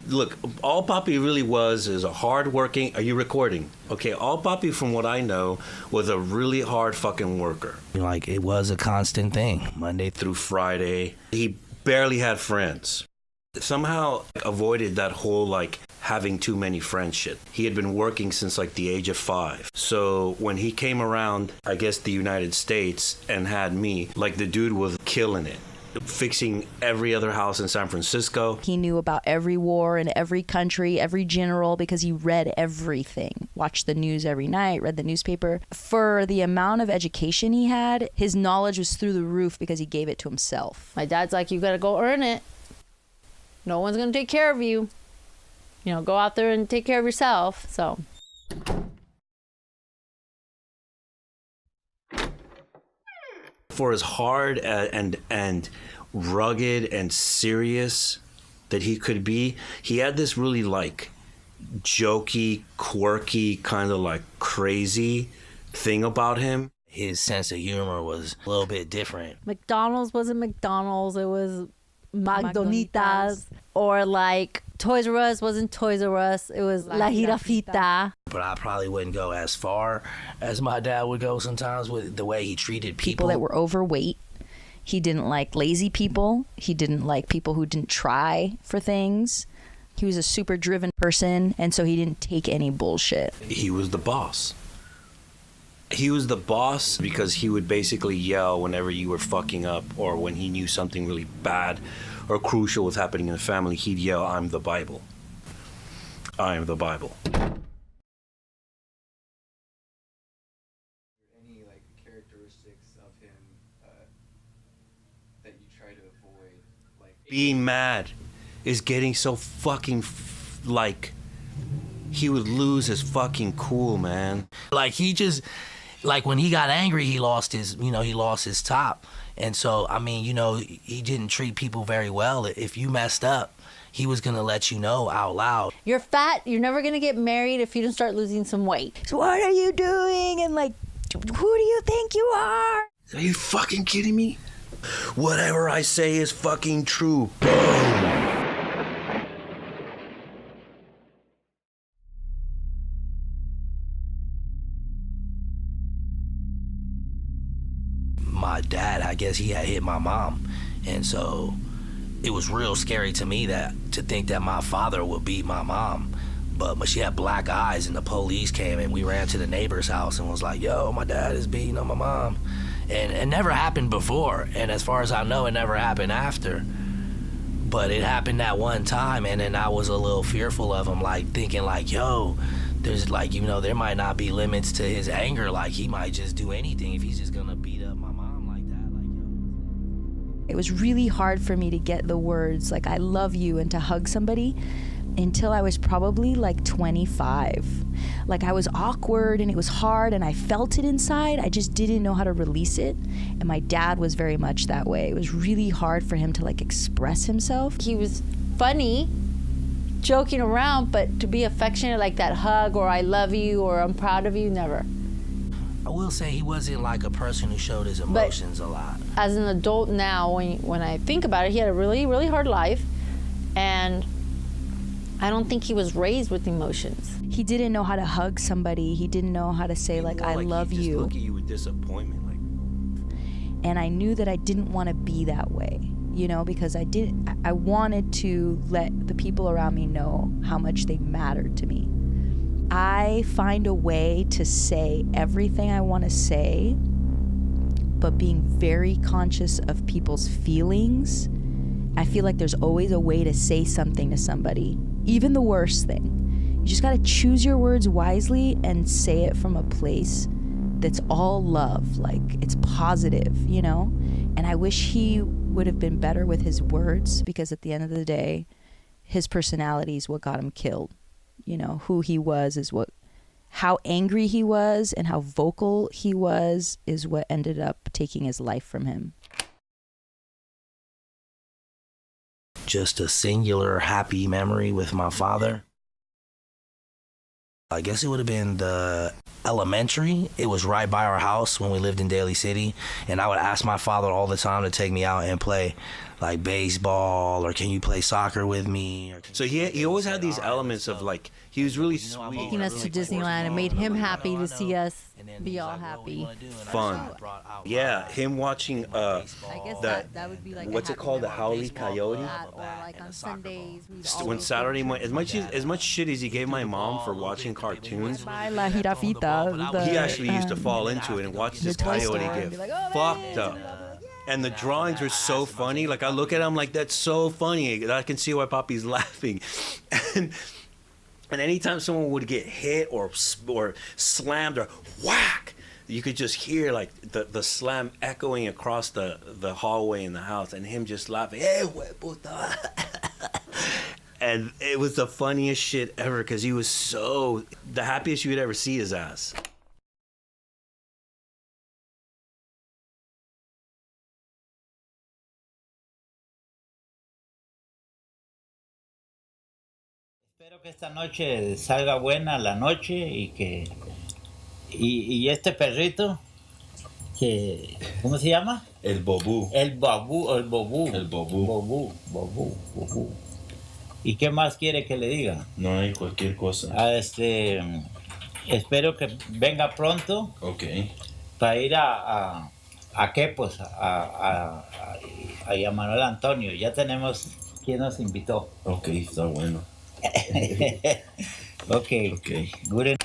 Look, all Papi really was is a hard-working... Are you recording? Okay, all Papi, from what I know, was a really hard fucking worker. Like, it was a constant thing, Monday through Friday. He barely had friends. Somehow avoided that whole, like, having too many friends shit. He had been working since, like, the age of 5. So when he came around, I guess, the United States and had me, like, the dude was killing it. Fixing every other house in San Francisco. He knew about every war in every country, every general, because he read everything. Watched the news every night, read the newspaper. For the amount of education he had, his knowledge was through the roof because he gave it to himself. My dad's like, you gotta go earn it. No one's gonna take care of you. You know, go out there and take care of yourself. So. For as hard and rugged and serious that he could be, he had this really, like, jokey, quirky, kind of like crazy thing about him. His sense of humor was a little bit different. McDonald's wasn't McDonald's, it was Magdonitas. Or like Toys R Us wasn't Toys R Us, it was La Jirafita. But I probably wouldn't go as far as my dad would go sometimes with the way he treated people that were overweight. He didn't like lazy people. He didn't like people who didn't try for things. He was a super driven person, and so he didn't take any bullshit. He was the boss. He was the boss because he would basically yell whenever you were fucking up, or when he knew something really bad or crucial was happening in the family, he'd yell, "I'm the Bible. I am the Bible." Any like characteristics of him that you try to avoid? Like being mad is getting so fucking like he would lose his fucking cool, man. Like he just, like when he got angry, he lost his, he lost his top. And so, I mean, he didn't treat people very well. If you messed up, he was going to let you know out loud. You're fat, you're never going to get married if you don't start losing some weight. So what are you doing? And like, who do you think you are? Are you fucking kidding me? Whatever I say is fucking true. Boom. My dad, I guess he had hit my mom, and so it was real scary to me to think that my father would beat my mom. But she had black eyes, and the police came, and we ran to the neighbor's house and was like, "Yo, my dad is beating on my mom," and it never happened before, and as far as I know, it never happened after. But it happened that one time, and then I was a little fearful of him, like thinking like, "Yo, there's like, there might not be limits to his anger. Like he might just do anything if he's just gonna beat up my mom like that." It was really hard for me to get the words like "I love you" and to hug somebody until I was probably like 25. Like I was awkward and it was hard and I felt it inside. I just didn't know how to release it. And my dad was very much that way. It was really hard for him to like express himself. He was funny, joking around, but to be affectionate like that hug or "I love you" or "I'm proud of you," never. I will say he wasn't like a person who showed his emotions a lot. As an adult now, when I think about it, he had a really, really hard life, and I don't think he was raised with emotions. He didn't know how to hug somebody. He didn't know how to say like "I love you." He just look at you with disappointment, like. And I knew that I didn't want to be that way, because I wanted to let the people around me know how much they mattered to me. I find a way to say everything I want to say, but being very conscious of people's feelings. I feel like there's always a way to say something to somebody, even the worst thing. You just got to choose your words wisely and say it from a place that's all love, like it's positive, And I wish he would have been better with his words, because at the end of the day, his personality is what got him killed. Who he was is how angry he was and how vocal he was is what ended up taking his life from him. Just a singular happy memory with my father. I guess it would have been the elementary. It was right by our house when we lived in Daly City, and I would ask my father all the time to take me out and play like baseball, or can you play soccer with me? So he always had these elements of like, he was really sweet. Taking us to Disneyland. It made him happy to see us be all happy. Fun. Yeah, him watching I guess that- that would be like what's a it called, the happy Howley memory. Coyote? That, or like on Sundays, we'd when always Saturday go morning, as much shit as he gave my mom for watching cartoons, By La Jirafita. he actually used to fall into it and watch this Toy coyote Store and get be like, "Oh, fucked man." up. And the drawings are so funny. Like I look at him like, that's so funny. I can see why Poppy's laughing. And anytime someone would get hit or slammed or whack, you could just hear like the slam echoing across the hallway in the house, and him just laughing. Hey, puta. And it was the funniest shit ever because he was so the happiest you would ever see his ass. Espero que esta noche salga buena la noche y que y este perrito que ¿cómo se llama? El bobú. El babú, el bobú. El bobú. Bobú. ¿Y qué más quiere que le diga? No hay cualquier cosa. Espero que venga pronto Ok. para ir a qué pues a Manuel Antonio. Ya tenemos quien nos invitó. Ok, está bueno. Ok. Ok. Good.